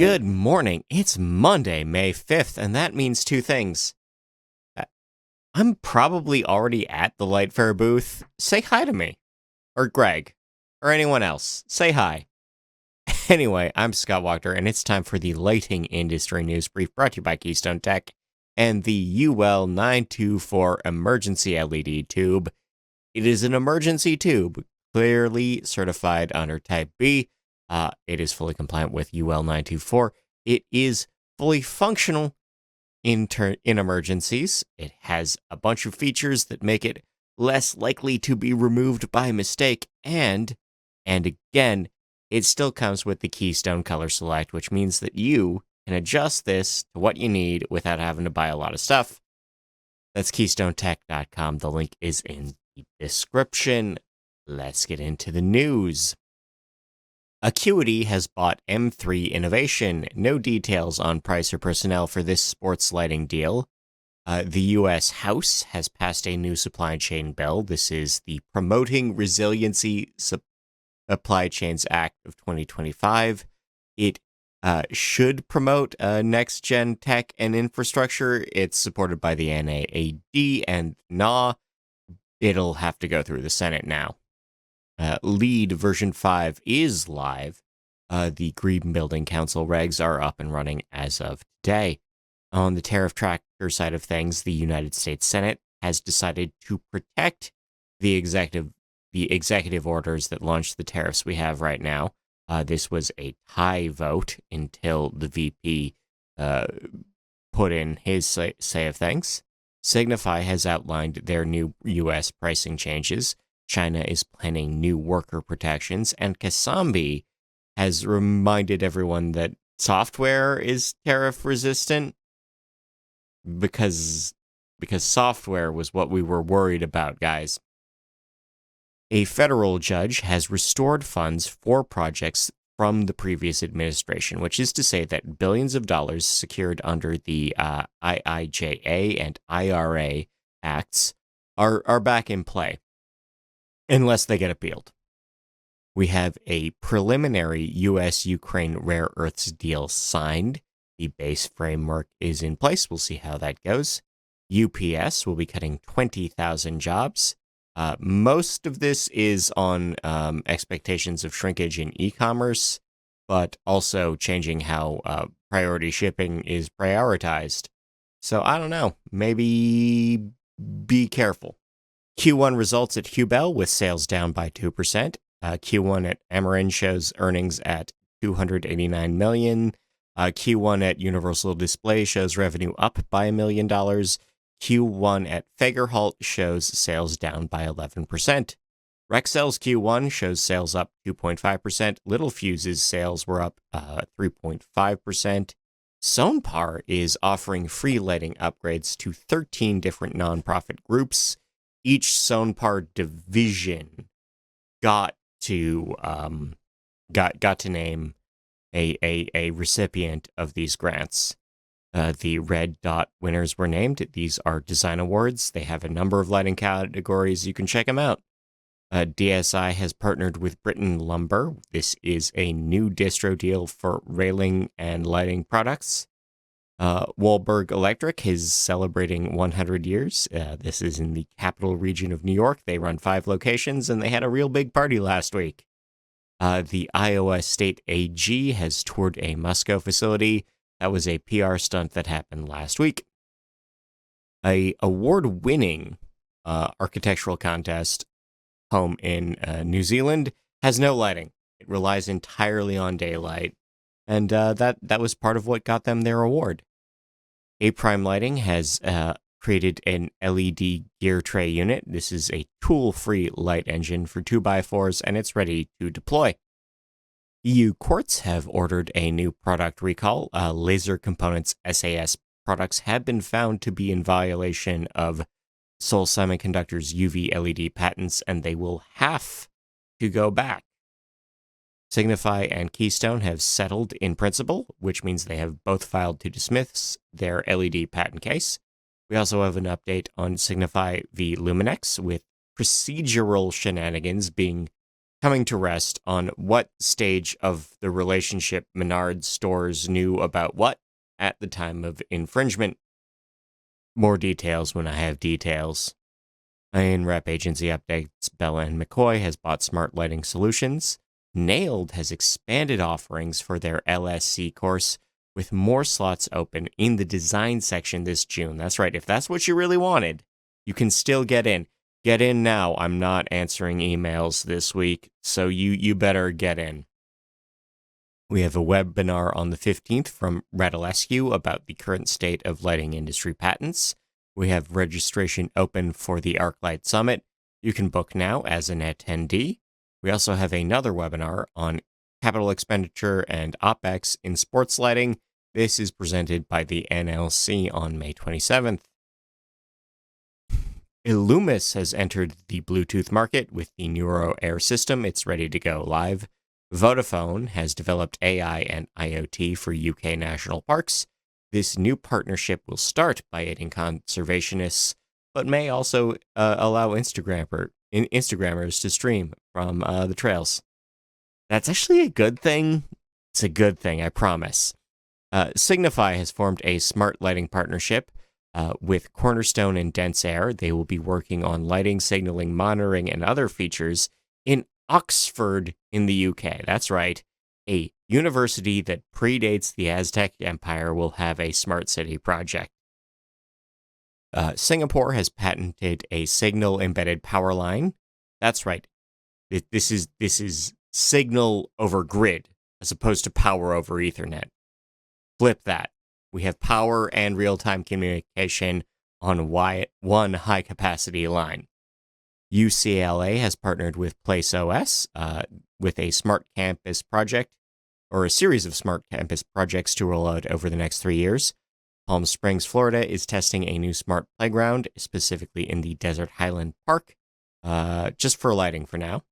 Good morning. It's Monday, May 5th, and that means two things. Uh, I'm probably already at the Lightfair booth. Say hi to me. Or Greg. Or anyone else. Say hi. Anyway, I'm Scott Walker, and it's time for the Lighting Industry News Brief brought to you by Keystone Tech and the UL924 Emergency LED Tube. It is an emergency tube, clearly certified under Type B. It is fully compliant with UL924. It is fully functional in emergencies. It has a bunch of features that make it less likely to be removed by mistake, and again, it still comes with the Keystone Color Select, which means that you can adjust this to what you need without having to buy a lot of stuff. That's KeystoneTech.com. The link is in the description. Let's get into the news. Acuity has bought M3 Innovation. No details on price or personnel for this sports lighting deal. The U.S. House has passed a new supply chain bill. This is the Promoting Resiliency Supply Chains Act of 2025. It should promote next-gen tech and infrastructure. It's supported by the NIAID and NAW. It'll have to go through the Senate now. LEED version 5 is live. The Green Building Council regs are up and running as of today. On the tariff tracker side of things, the United States Senate has decided to protect the executive orders that launched the tariffs we have right now. This was a tie vote until the VP put in his say of things. Signify has outlined their new U.S. pricing changes. China is planning new worker protections, and Kasambi has reminded everyone that software is tariff resistant because software was what we were worried about, guys. A federal judge has restored funds for projects from the previous administration, which is to say that billions of dollars secured under the IIJA and IRA acts are back in play, unless they get appealed. We have a preliminary U.S.-Ukraine rare earths deal signed. The base framework is in place. We'll see how that goes. UPS will be cutting 20,000 jobs. Most of this is on expectations of shrinkage in e-commerce, but also changing how priority shipping is prioritized. So I don't know. Maybe be careful. Q1 results at Hubel with sales down by 2%. Q1 at Amarin shows earnings at $289 million. Q1 at Universal Display shows revenue up by $1 million. Q1 at Fagerhult shows sales down by 11%. Rexel's Q1 shows sales up 2.5%. Littlefuse's sales were up 3.5%. Sonepar is offering free lighting upgrades to 13 different nonprofit groups. Each Sonepar division got to name a recipient of these grants. The Red Dot winners were named. These are design awards. They have a number of lighting categories. You can check them out. DSI has partnered with Britain Lumber. This is a new distro deal for railing and lighting products. Wahlberg Electric is celebrating 100 years. This is in the capital region of New York. They run 5 locations, and they had a real big party last week. The Iowa State AG has toured a Musco facility. That was a PR stunt that happened last week. A award-winning architectural contest home in New Zealand has no lighting. It relies entirely on daylight, and that was part of what got them their award. A-Prime Lighting has created an LED gear tray unit. This is a tool-free light engine for 2x4s, and it's ready to deploy. EU courts have ordered a new product recall. Laser Components SAS products have been found to be in violation of Seoul Semiconductor's UV LED patents, and they will have to go back. Signify and Keystone have settled in principle, which means they have both filed to dismiss their LED patent case. We also have an update on Signify v. Luminex, with procedural shenanigans being coming to rest on what stage of the relationship Menards stores knew about what at the time of infringement. More details when I have details. In Rep Agency updates, Bella and McCoy has bought Smart Lighting Solutions. Nailed has expanded offerings for their LSC course with more slots open in the design section this June. That's right. If that's what you really wanted, you can still get in. Get in now. I'm not answering emails this week, so you better get in. We have a webinar on the 15th from Radulescu about the current state of lighting industry patents. We have registration open for the ArcLight Summit. You can book now as an attendee. We also have another webinar on capital expenditure and OpEx in sports lighting. This is presented by the NLC on May 27th. Illumis has entered the Bluetooth market with the Neuro Air system. It's ready to go live. Vodafone has developed AI and IoT for UK national parks. This new partnership will start by aiding conservationists, but may also allow Instagrammers to stream from the trails. That's actually a good thing. It's a good thing, I promise. Signify has formed a smart lighting partnership with Cornerstone and Dense Air. They will be working on lighting, signaling, monitoring, and other features in Oxford in the UK. That's right. A university that predates the Aztec Empire will have a smart city project. Singapore has patented a signal embedded power line. That's right. This is signal over grid as opposed to power over Ethernet. Flip that. We have power and real-time communication on one high-capacity line. UCLA has partnered with PlaceOS with a smart campus project, or a series of smart campus projects to roll out over the next 3 years. Palm Springs, Florida is testing a new smart playground, specifically in the Desert Highland Park, just for lighting for now.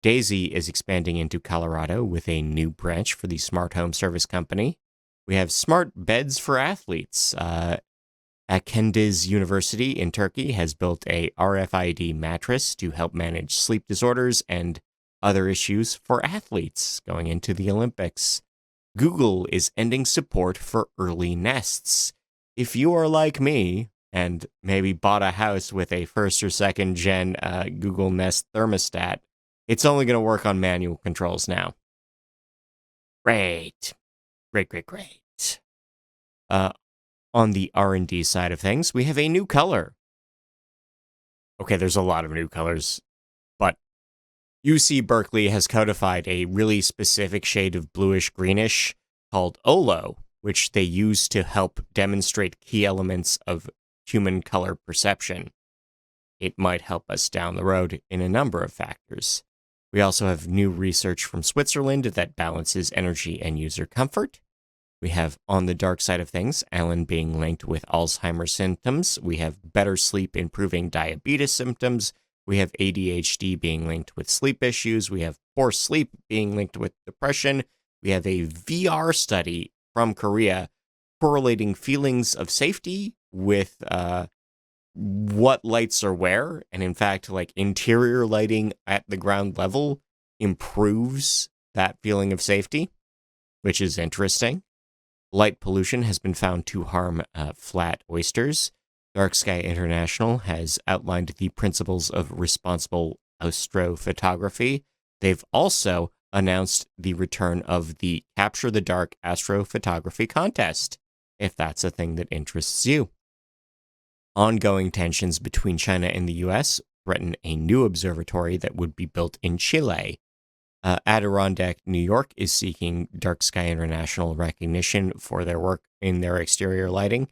Daisy is expanding into Colorado with a new branch for the smart home service company. We have smart beds for athletes. Akendis University in Turkey has built a RFID mattress to help manage sleep disorders and other issues for athletes going into the Olympics. Google is ending support for early nests. If you are like me and maybe bought a house with a first or second gen Google Nest thermostat, it's only going to work on manual controls now. Great. On the R&D side of things, we have a new color. Okay, there's a lot of new colors, but UC Berkeley has codified a really specific shade of bluish-greenish called Olo, which they use to help demonstrate key elements of human color perception. It might help us down the road in a number of factors. We also have new research from Switzerland that balances energy and user comfort. We have, on the dark side of things, Alan being linked with Alzheimer's symptoms. We have better sleep improving diabetes symptoms. We have ADHD being linked with sleep issues. We have poor sleep being linked with depression. We have a VR study from Korea correlating feelings of safety with what lights are where. And in fact, like interior lighting at the ground level improves that feeling of safety, which is interesting. Light pollution has been found to harm flat oysters. Dark Sky International has outlined the principles of responsible astrophotography. They've also announced the return of the Capture the Dark astrophotography contest, if that's a thing that interests you. Ongoing tensions between China and the US threaten a new observatory that would be built in Chile. Adirondack, New York is seeking Dark Sky International recognition for their work in their exterior lighting.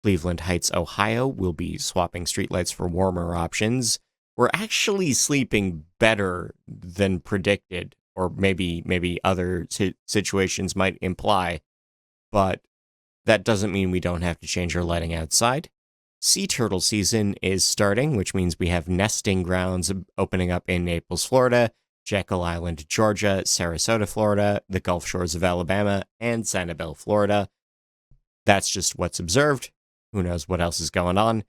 Cleveland Heights, Ohio will be swapping streetlights for warmer options. We're actually sleeping better than predicted, or maybe other situations might imply, but that doesn't mean we don't have to change our lighting outside. Sea turtle season is starting, which means we have nesting grounds opening up in Naples, Florida, Jekyll Island, Georgia, Sarasota, Florida, the Gulf Shores of Alabama, and Sanibel, Florida. That's just what's observed. Who knows what else is going on?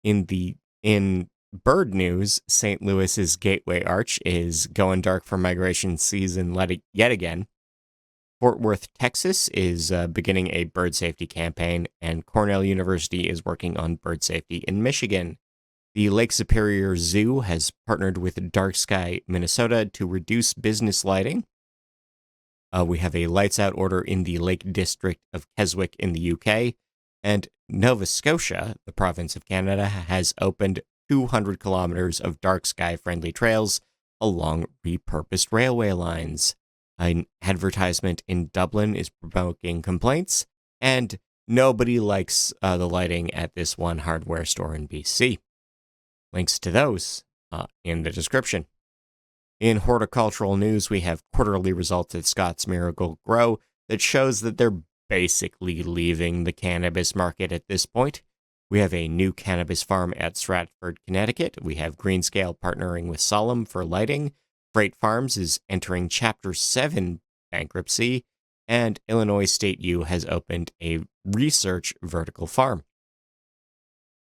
In bird news, St. Louis's Gateway Arch is going dark for migration season yet again. Fort Worth, Texas is beginning a bird safety campaign, and Cornell University is working on bird safety in Michigan. The Lake Superior Zoo has partnered with Dark Sky, Minnesota to reduce business lighting. We have a lights out order in the Lake District of Keswick in the UK, and Nova Scotia, the province of Canada, has opened 200 kilometers of dark sky friendly trails along repurposed railway lines. An advertisement in Dublin is provoking complaints, and nobody likes the lighting at this one hardware store in BC. Links to those in the description. In horticultural news, we have quarterly results at Scott's Miracle Grow that shows that they're basically leaving the cannabis market at this point. We have a new cannabis farm at Stratford, Connecticut. We have Greenscale partnering with Solemn for lighting. Freight Farms is entering Chapter 7 bankruptcy. And Illinois State U has opened a research vertical farm.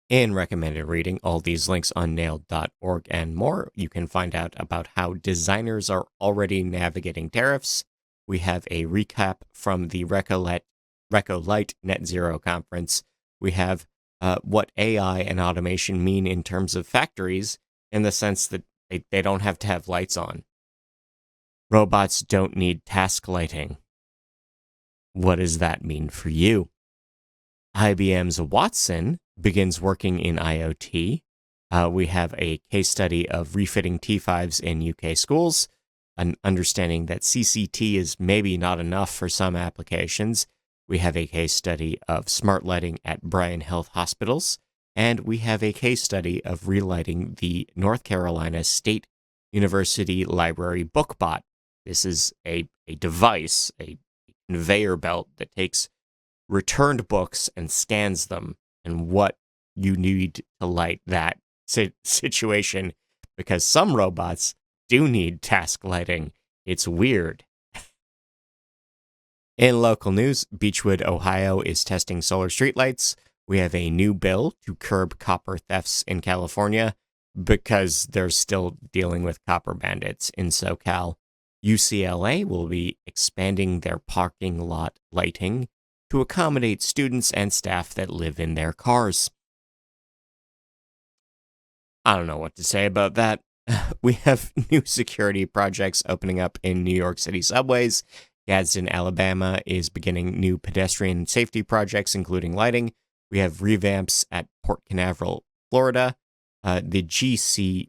In recommended reading, all these links on nailed.org and more. You can find out about how designers are already navigating tariffs. We have a recap from the Recolite Net Zero Conference. We have what AI and automation mean in terms of factories, in the sense that they don't have to have lights on. Robots don't need task lighting. What does that mean for you? IBM's Watson begins working in IoT. We have a case study of refitting T5s in UK schools, an understanding that CCT is maybe not enough for some applications. We have a case study of smart lighting at Bryan Health Hospitals, and we have a case study of relighting the North Carolina State University Library BookBot. This is a device, a conveyor belt that takes returned books and scans them, and what you need to light that situation, because some robots do need task lighting. It's weird. In local news, Beechwood, Ohio is testing solar streetlights. We have a new bill to curb copper thefts in California because they're still dealing with copper bandits in SoCal. UCLA will be expanding their parking lot lighting to accommodate students and staff that live in their cars. I don't know what to say about that. We have new security projects opening up in New York City subways. Gadsden, Alabama is beginning new pedestrian safety projects, including lighting. We have revamps at Port Canaveral, Florida. The GECU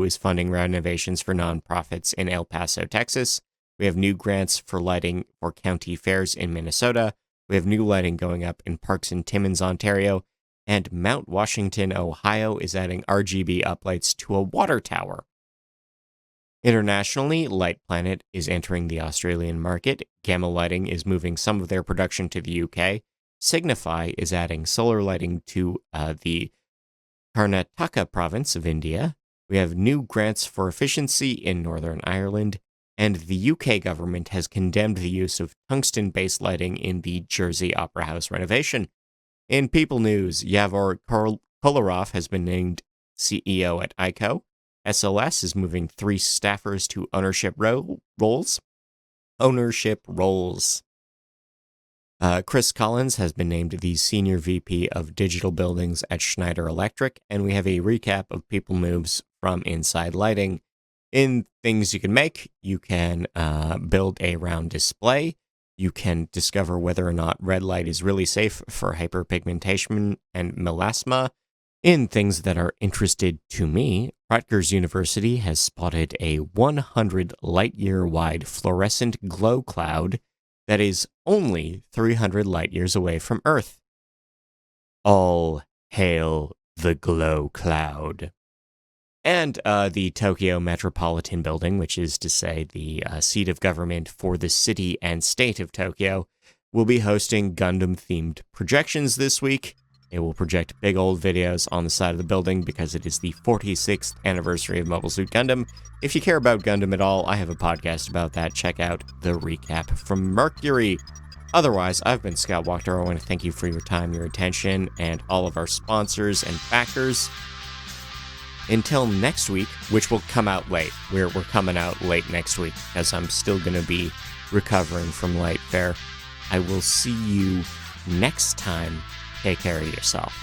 is funding renovations for nonprofits in El Paso, Texas. We have new grants for lighting for county fairs in Minnesota. We have new lighting going up in parks in Timmins, Ontario. And Mount Washington, Ohio is adding RGB uplights to a water tower. Internationally, Light Planet is entering the Australian market. Gamma Lighting is moving some of their production to the UK. Signify is adding solar lighting to the Karnataka province of India. We have new grants for efficiency in Northern Ireland. And the UK government has condemned the use of tungsten-based lighting in the Jersey Opera House renovation. In People News, Yavor Kolarov has been named CEO at ICO. SLS is moving 3 staffers to ownership roles. Chris Collins has been named the Senior VP of Digital Buildings at Schneider Electric, and we have a recap of People Moves from Inside Lighting. In things you can make, you can build a round display. You can discover whether or not red light is really safe for hyperpigmentation and melasma. In things that are interested to me, Rutgers University has spotted a 100 light-year wide fluorescent glow cloud that is only 300 light-years away from Earth. All hail the glow cloud. And the Tokyo Metropolitan Building, which is to say the seat of government for the city and state of Tokyo, will be hosting Gundam-themed projections this week. It will project big old videos on the side of the building because it is the 46th anniversary of Mobile Suit Gundam. If you care about Gundam at all, I have a podcast about that. Check out the recap from Mercury. Otherwise, I've been Scott Wachter. I want to thank you for your time, your attention, and all of our sponsors and backers. until next week, which will come out late. We're coming out late next week because I'm still going to be recovering from light fare. I will see you next time. Take care of yourself.